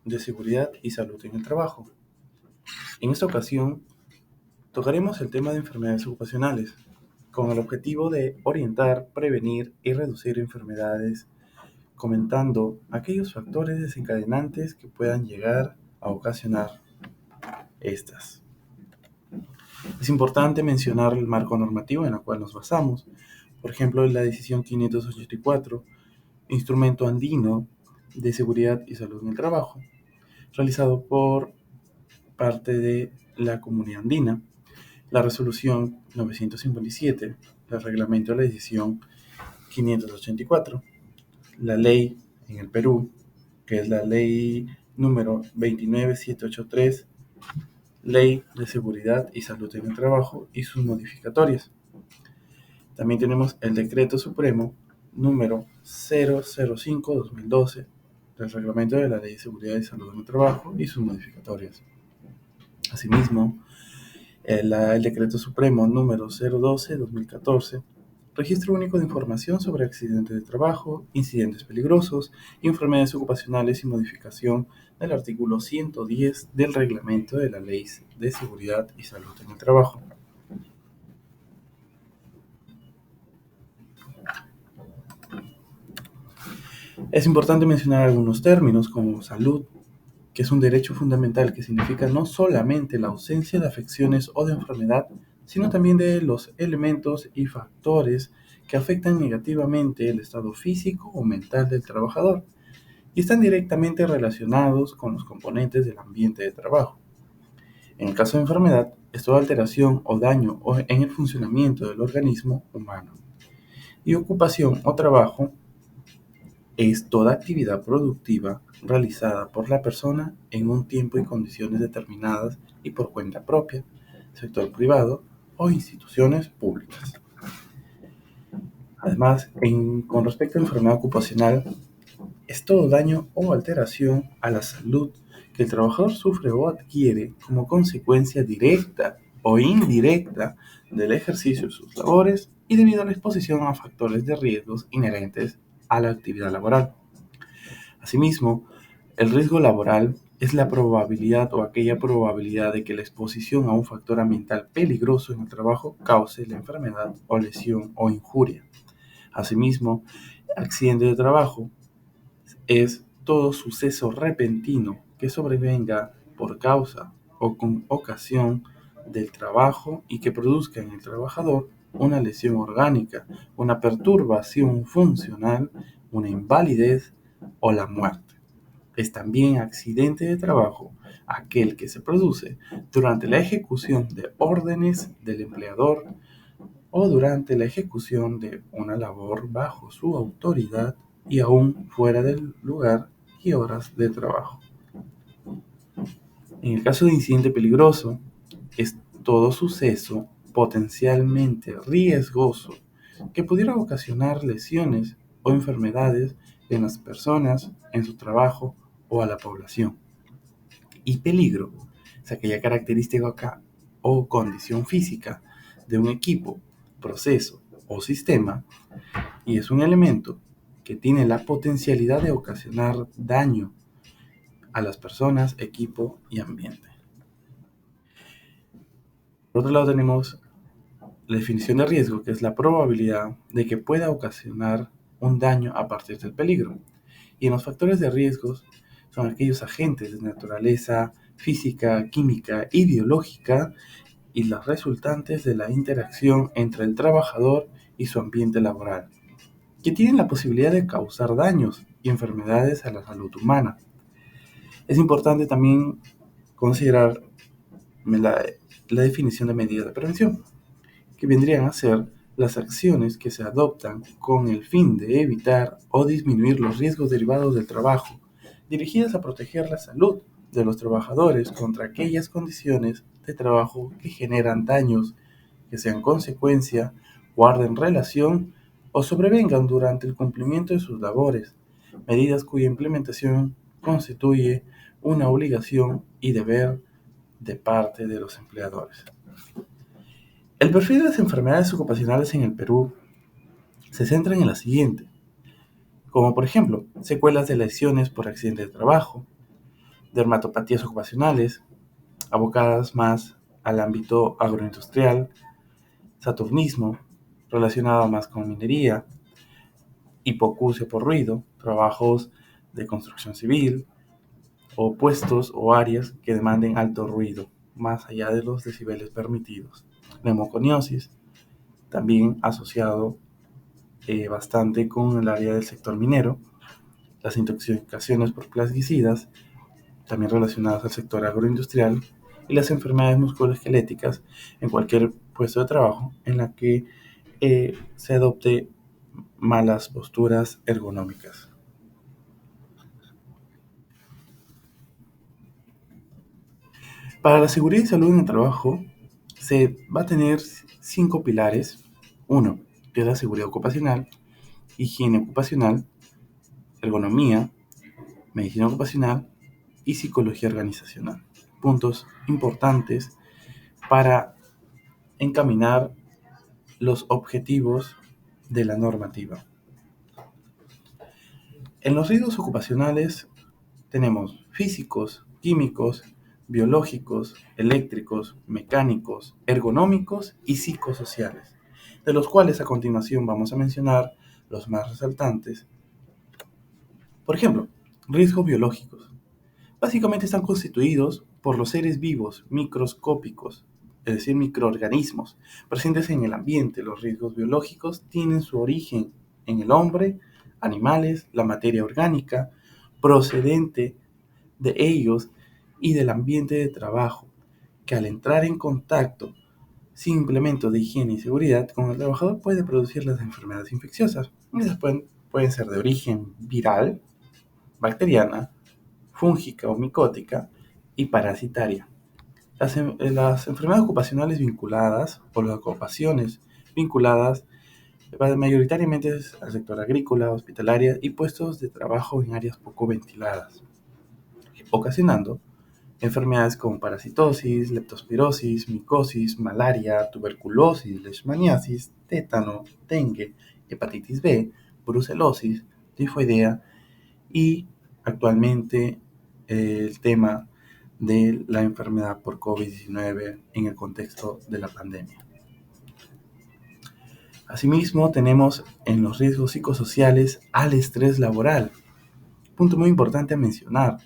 de seguridad y salud en el trabajo. En esta ocasión, tocaremos el tema de enfermedades ocupacionales, con el objetivo de orientar, prevenir y reducir enfermedades, comentando aquellos factores desencadenantes que puedan llegar a ocasionar estas. Es importante mencionar el marco normativo en el cual nos basamos, por ejemplo, la decisión 584, Instrumento Andino de Seguridad y Salud en el Trabajo, realizado por parte de la Comunidad Andina, la resolución 957, el reglamento de la decisión 584, la ley en el Perú, que es la ley número 29783, Ley de Seguridad y Salud en el Trabajo y sus modificatorias. También tenemos el Decreto Supremo número 005-2012 del Reglamento de la Ley de Seguridad y Salud en el Trabajo y sus modificatorias. Asimismo, el Decreto Supremo número 012-2014, Registro Único de Información sobre Accidentes de Trabajo, Incidentes Peligrosos, Enfermedades Ocupacionales y modificación del artículo 110 del Reglamento de la Ley de Seguridad y Salud en el Trabajo. Es importante mencionar algunos términos como salud, que es un derecho fundamental que significa no solamente la ausencia de afecciones o de enfermedad, sino también de los elementos y factores que afectan negativamente el estado físico o mental del trabajador y están directamente relacionados con los componentes del ambiente de trabajo. En el caso de enfermedad, es toda alteración o daño en el funcionamiento del organismo humano. Y ocupación o trabajo es toda actividad productiva realizada por la persona en un tiempo y condiciones determinadas y por cuenta propia, sector privado o instituciones públicas. Además, con respecto a la enfermedad ocupacional, es todo daño o alteración a la salud que el trabajador sufre o adquiere como consecuencia directa o indirecta del ejercicio de sus labores y debido a la exposición a factores de riesgos inherentes a la actividad laboral. Asimismo, el riesgo laboral es la probabilidad o aquella probabilidad de que la exposición a un factor ambiental peligroso en el trabajo cause la enfermedad o lesión o injuria. Asimismo, accidente de trabajo es todo suceso repentino que sobrevenga por causa o con ocasión del trabajo y que produzca en el trabajador una lesión orgánica, una perturbación funcional, una invalidez o la muerte. Es también accidente de trabajo aquel que se produce durante la ejecución de órdenes del empleador o durante la ejecución de una labor bajo su autoridad y aún fuera del lugar y horas de trabajo. En el caso de incidente peligroso, es todo suceso potencialmente riesgoso que pudiera ocasionar lesiones o enfermedades en las personas, en su trabajo o a la población. Y peligro es aquella característica o condición física de un equipo, proceso o sistema, y es un elemento que tiene la potencialidad de ocasionar daño a las personas, equipo y ambiente. Por otro lado tenemos la definición de riesgo, que es la probabilidad de que pueda ocasionar un daño a partir del peligro. Y en los factores de riesgos son aquellos agentes de naturaleza física, química y biológica y los resultantes de la interacción entre el trabajador y su ambiente laboral, que tienen la posibilidad de causar daños y enfermedades a la salud humana. Es importante también considerar la definición de medidas de prevención, que vendrían a ser las acciones que se adoptan con el fin de evitar o disminuir los riesgos derivados del trabajo, dirigidas a proteger la salud de los trabajadores contra aquellas condiciones de trabajo que generan daños que sean consecuencia, guarden relación o sobrevengan durante el cumplimiento de sus labores, medidas cuya implementación constituye una obligación y deber de parte de los empleadores. El perfil de las enfermedades ocupacionales en el Perú se centra en la siguiente, como por ejemplo, secuelas de lesiones por accidente de trabajo, dermatopatías ocupacionales, abocadas más al ámbito agroindustrial, saturnismo, relacionado más con minería, hipoacusia por ruido, trabajos de construcción civil, o puestos o áreas que demanden alto ruido, más allá de los decibeles permitidos. Neumoconiosis, también asociado bastante con el área del sector minero, las intoxicaciones por plaguicidas, también relacionadas al sector agroindustrial, y las enfermedades musculoesqueléticas en cualquier puesto de trabajo en la que se adopte malas posturas ergonómicas. Para la seguridad y salud en el trabajo se va a tener 5 pilares. Uno, que es la seguridad ocupacional, higiene ocupacional, ergonomía, medicina ocupacional y psicología organizacional. Puntos importantes para encaminar los objetivos de la normativa. En los riesgos ocupacionales tenemos físicos, químicos, biológicos, eléctricos, mecánicos, ergonómicos y psicosociales, de los cuales a continuación vamos a mencionar los más resaltantes. Por ejemplo, riesgos biológicos. Básicamente están constituidos por los seres vivos microscópicos, es decir, microorganismos, presentes en el ambiente. Los riesgos biológicos tienen su origen en el hombre, animales, la materia orgánica, procedente de ellos y del ambiente de trabajo, que al entrar en contacto sin implementos de higiene y seguridad con el trabajador puede producir las enfermedades infecciosas. Esas pueden ser de origen viral, bacteriana, fúngica o micótica y parasitaria. Las enfermedades ocupacionales vinculadas o las ocupaciones vinculadas mayoritariamente al sector agrícola, hospitalaria y puestos de trabajo en áreas poco ventiladas, ocasionando enfermedades como parasitosis, leptospirosis, micosis, malaria, tuberculosis, leishmaniasis, tétano, dengue, hepatitis B, brucelosis, tifoidea y actualmente el tema de la enfermedad por COVID-19 en el contexto de la pandemia. Asimismo, tenemos en los riesgos psicosociales al estrés laboral. Punto muy importante a mencionar,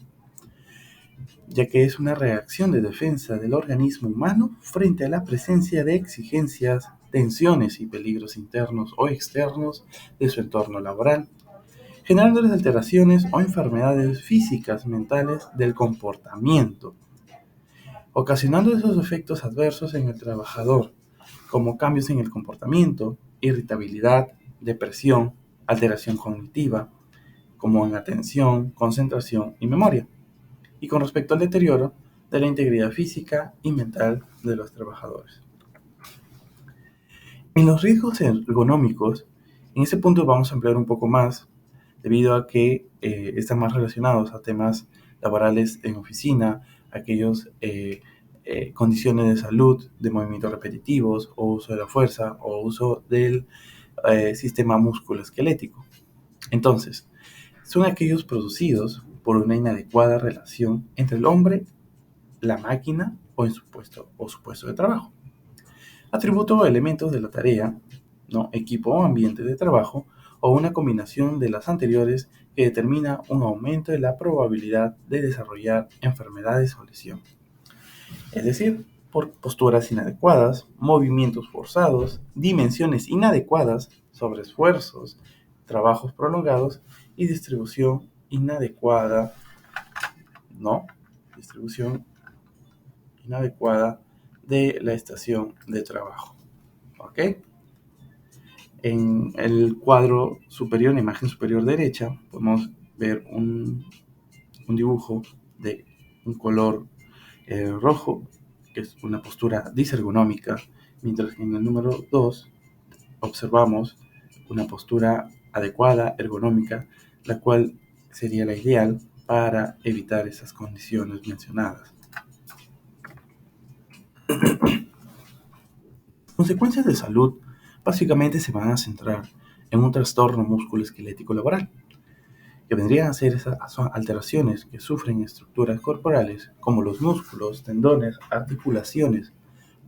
ya que es una reacción de defensa del organismo humano frente a la presencia de exigencias, tensiones y peligros internos o externos de su entorno laboral, generándoles alteraciones o enfermedades físicas, mentales del comportamiento, ocasionando esos efectos adversos en el trabajador, como cambios en el comportamiento, irritabilidad, depresión, alteración cognitiva, como en atención, concentración y memoria, y con respecto al deterioro de la integridad física y mental de los trabajadores. En los riesgos ergonómicos, en este punto vamos a ampliar un poco más, debido a que están más relacionados a temas laborales en oficina, aquellos condiciones de salud, de movimientos repetitivos, o uso de la fuerza, o uso del sistema musculoesquelético. Entonces, son aquellos producidos por una inadecuada relación entre el hombre, la máquina o su puesto de trabajo. Atributo o elementos de la tarea, ¿no? Equipo o ambiente de trabajo, o una combinación de las anteriores que determina un aumento de la probabilidad de desarrollar enfermedades o lesión. Es decir, por posturas inadecuadas, movimientos forzados, dimensiones inadecuadas, sobreesfuerzos, trabajos prolongados y distribución inadecuada, ¿no? Distribución inadecuada de la estación de trabajo. ¿Ok? En el cuadro superior, en la imagen superior derecha, podemos ver un dibujo de un color rojo, que es una postura disergonómica, mientras que en el número 2 observamos una postura adecuada, ergonómica, la cual sería la ideal para evitar esas condiciones mencionadas. Consecuencias de salud básicamente se van a centrar en un trastorno musculoesquelético laboral. que vendrían a ser esas alteraciones que sufren estructuras corporales como los músculos, tendones, articulaciones,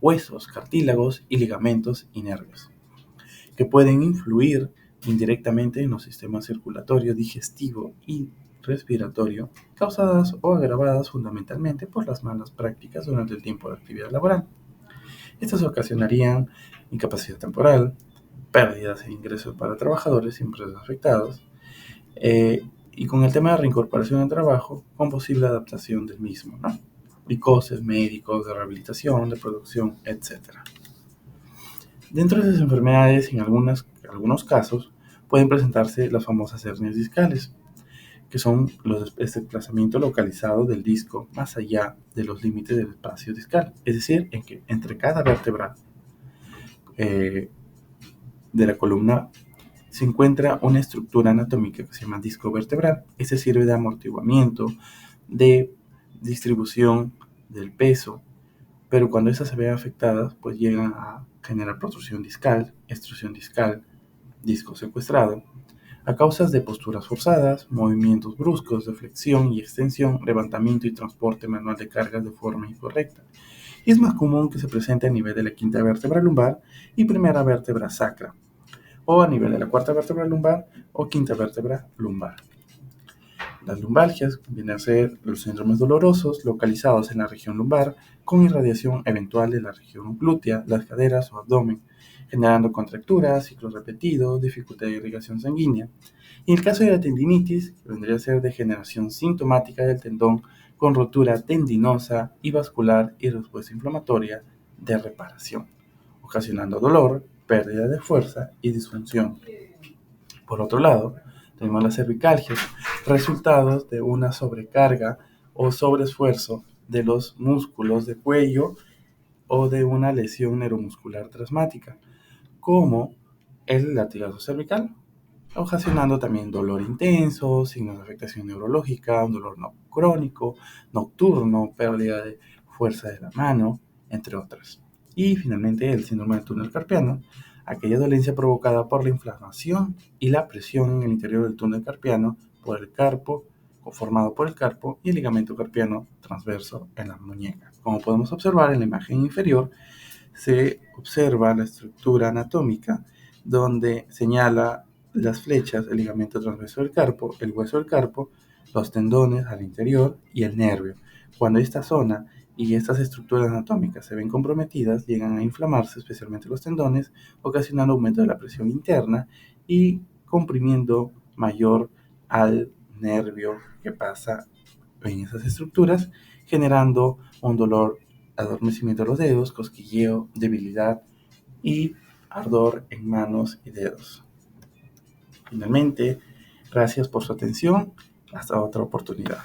huesos, cartílagos y ligamentos y nervios, que pueden influir indirectamente en los sistemas circulatorio, digestivo y respiratorio, causadas o agravadas fundamentalmente por las malas prácticas durante el tiempo de actividad laboral. Estas ocasionarían incapacidad temporal, pérdidas en ingresos para trabajadores y empresas afectados, y con el tema de reincorporación al trabajo, con posible adaptación del mismo, ¿no? Y costes médicos, de rehabilitación, de producción, etc. Dentro de esas enfermedades, en algunos casos, pueden presentarse las famosas hernias discales, que son el desplazamiento localizado del disco más allá de los límites del espacio discal, es decir, en que entre cada vértebra de la columna se encuentra una estructura anatómica que se llama disco vertebral. Este sirve de amortiguamiento, de distribución del peso, pero cuando estas se ven afectadas, pues llegan a generar protrusión discal, extrusión discal, disco secuestrado, a causas de posturas forzadas, movimientos bruscos de flexión y extensión, levantamiento y transporte manual de cargas de forma incorrecta. Y es más común que se presente a nivel de la quinta vértebra lumbar y primera vértebra sacra, o a nivel de la cuarta vértebra lumbar o quinta vértebra lumbar. Las lumbalgias vienen a ser los síndromes dolorosos localizados en la región lumbar con irradiación eventual de la región glútea, las caderas o abdomen, generando contracturas, ciclos repetidos, dificultad de irrigación sanguínea. Y en el caso de la tendinitis, que vendría a ser degeneración sintomática del tendón con rotura tendinosa y vascular y respuesta inflamatoria de reparación, ocasionando dolor, pérdida de fuerza y disfunción. Por otro lado, tenemos las cervicalgias, resultados de una sobrecarga o sobreesfuerzo de los músculos de cuello o de una lesión neuromuscular traumática, como el latigazo cervical, ocasionando también dolor intenso, signos de afectación neurológica, un dolor no crónico, nocturno, pérdida de fuerza de la mano, entre otras. Y finalmente el síndrome del túnel carpiano, aquella dolencia provocada por la inflamación y la presión en el interior del túnel carpiano por el carpo, formado por el carpo y el ligamento carpiano transverso en la muñeca. Como podemos observar en la imagen inferior, se observa la estructura anatómica donde señala las flechas, el ligamento transverso del carpo, el hueso del carpo, los tendones al interior y el nervio. Cuando esta zona y estas estructuras anatómicas se ven comprometidas, llegan a inflamarse, especialmente los tendones, ocasionando aumento de la presión interna y comprimiendo mayor al nervio que pasa en esas estructuras, generando un dolor, adormecimiento de los dedos, cosquilleo, debilidad y ardor en manos y dedos. Finalmente, gracias por su atención. Hasta otra oportunidad.